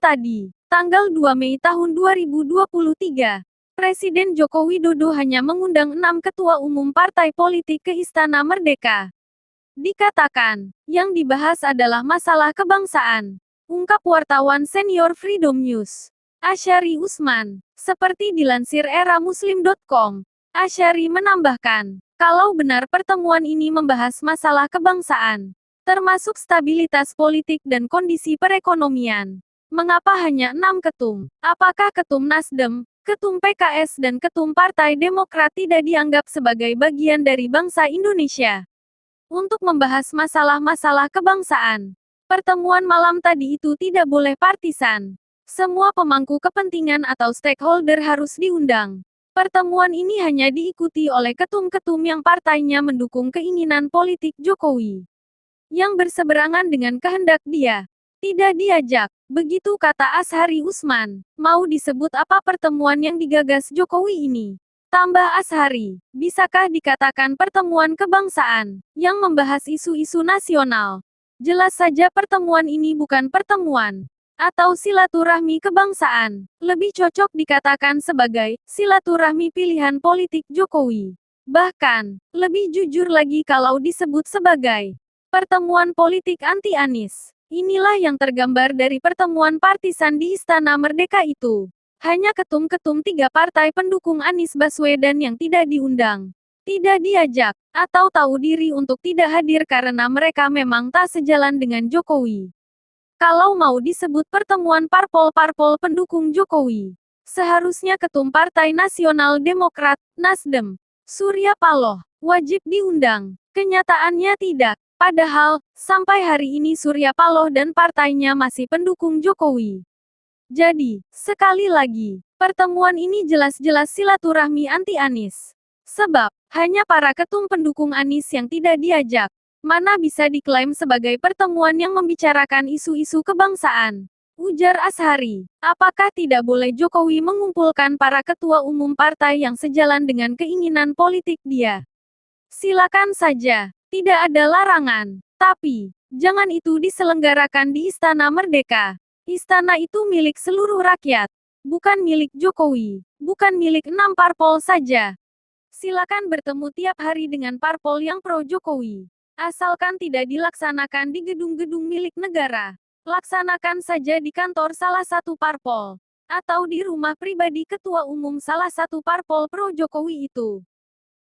tadi, tanggal 2 Mei tahun 2023, Presiden Joko Widodo hanya mengundang 6 ketua umum partai politik ke Istana Merdeka. Dikatakan, yang dibahas adalah masalah kebangsaan. Ungkap wartawan senior Freedom News, Asyari Usman. Seperti dilansir eramuslim.com, Asyari menambahkan, kalau benar pertemuan ini membahas masalah kebangsaan, termasuk stabilitas politik dan kondisi perekonomian, mengapa hanya 6 ketum? Apakah ketum Nasdem, ketum PKS dan ketum Partai Demokrat tidak dianggap sebagai bagian dari bangsa Indonesia? Untuk membahas masalah-masalah kebangsaan, pertemuan malam tadi itu tidak boleh partisan. Semua pemangku kepentingan atau stakeholder harus diundang. Pertemuan ini hanya diikuti oleh ketum-ketum yang partainya mendukung keinginan politik Jokowi, yang berseberangan dengan kehendak dia. Tidak diajak, begitu kata Asyari Usman. Mau disebut apa pertemuan yang digagas Jokowi ini? Tambah Asyari, bisakah dikatakan pertemuan kebangsaan, yang membahas isu-isu nasional? Jelas saja pertemuan ini bukan pertemuan, atau silaturahmi kebangsaan. Lebih cocok dikatakan sebagai silaturahmi pilihan politik Jokowi. Bahkan, lebih jujur lagi kalau disebut sebagai pertemuan politik anti-Anies. Inilah yang tergambar dari pertemuan partisan di Istana Merdeka itu. Hanya ketum-ketum 3 partai pendukung Anies Baswedan yang tidak diundang, tidak diajak, atau tahu diri untuk tidak hadir karena mereka memang tak sejalan dengan Jokowi. Kalau mau disebut pertemuan parpol-parpol pendukung Jokowi, seharusnya ketum Partai Nasional Demokrat, Nasdem, Surya Paloh, wajib diundang. Kenyataannya tidak. Padahal, sampai hari ini Surya Paloh dan partainya masih pendukung Jokowi. Jadi, sekali lagi, pertemuan ini jelas-jelas silaturahmi anti-Anies. Sebab, hanya para ketum pendukung Anies yang tidak diajak. Mana bisa diklaim sebagai pertemuan yang membicarakan isu-isu kebangsaan? Ujar Asyari, apakah tidak boleh Jokowi mengumpulkan para ketua umum partai yang sejalan dengan keinginan politik dia? Silakan saja. Tidak ada larangan. Tapi, jangan itu diselenggarakan di Istana Merdeka. Istana itu milik seluruh rakyat. Bukan milik Jokowi. Bukan milik 6 parpol saja. Silakan bertemu tiap hari dengan parpol yang pro-Jokowi. Asalkan tidak dilaksanakan di gedung-gedung milik negara. Laksanakan saja di kantor salah satu parpol. Atau di rumah pribadi ketua umum salah satu parpol pro-Jokowi itu.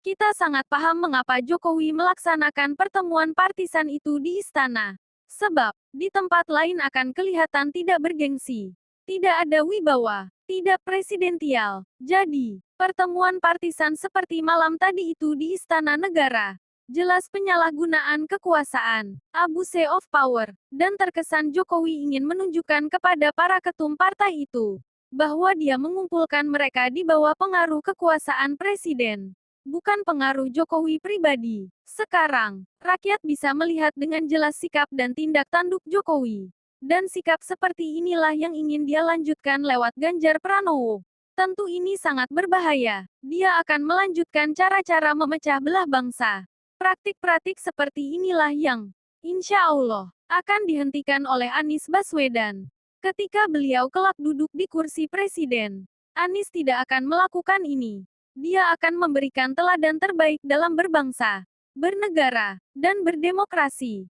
Kita sangat paham mengapa Jokowi melaksanakan pertemuan partisan itu di istana. Sebab, di tempat lain akan kelihatan tidak bergengsi. Tidak ada wibawa, tidak presidensial. Jadi, pertemuan partisan seperti malam tadi itu di istana negara. Jelas penyalahgunaan kekuasaan, abuse of power, dan terkesan Jokowi ingin menunjukkan kepada para ketum partai itu, bahwa dia mengumpulkan mereka di bawah pengaruh kekuasaan presiden. Bukan pengaruh Jokowi pribadi. Sekarang, rakyat bisa melihat dengan jelas sikap dan tindak tanduk Jokowi. Dan sikap seperti inilah yang ingin dia lanjutkan lewat Ganjar Pranowo. Tentu ini sangat berbahaya. Dia akan melanjutkan cara-cara memecah belah bangsa. Praktik-praktik seperti inilah yang, insya Allah, akan dihentikan oleh Anies Baswedan. Ketika beliau kelak duduk di kursi presiden, Anies tidak akan melakukan ini. Dia akan memberikan teladan terbaik dalam berbangsa, bernegara, dan berdemokrasi.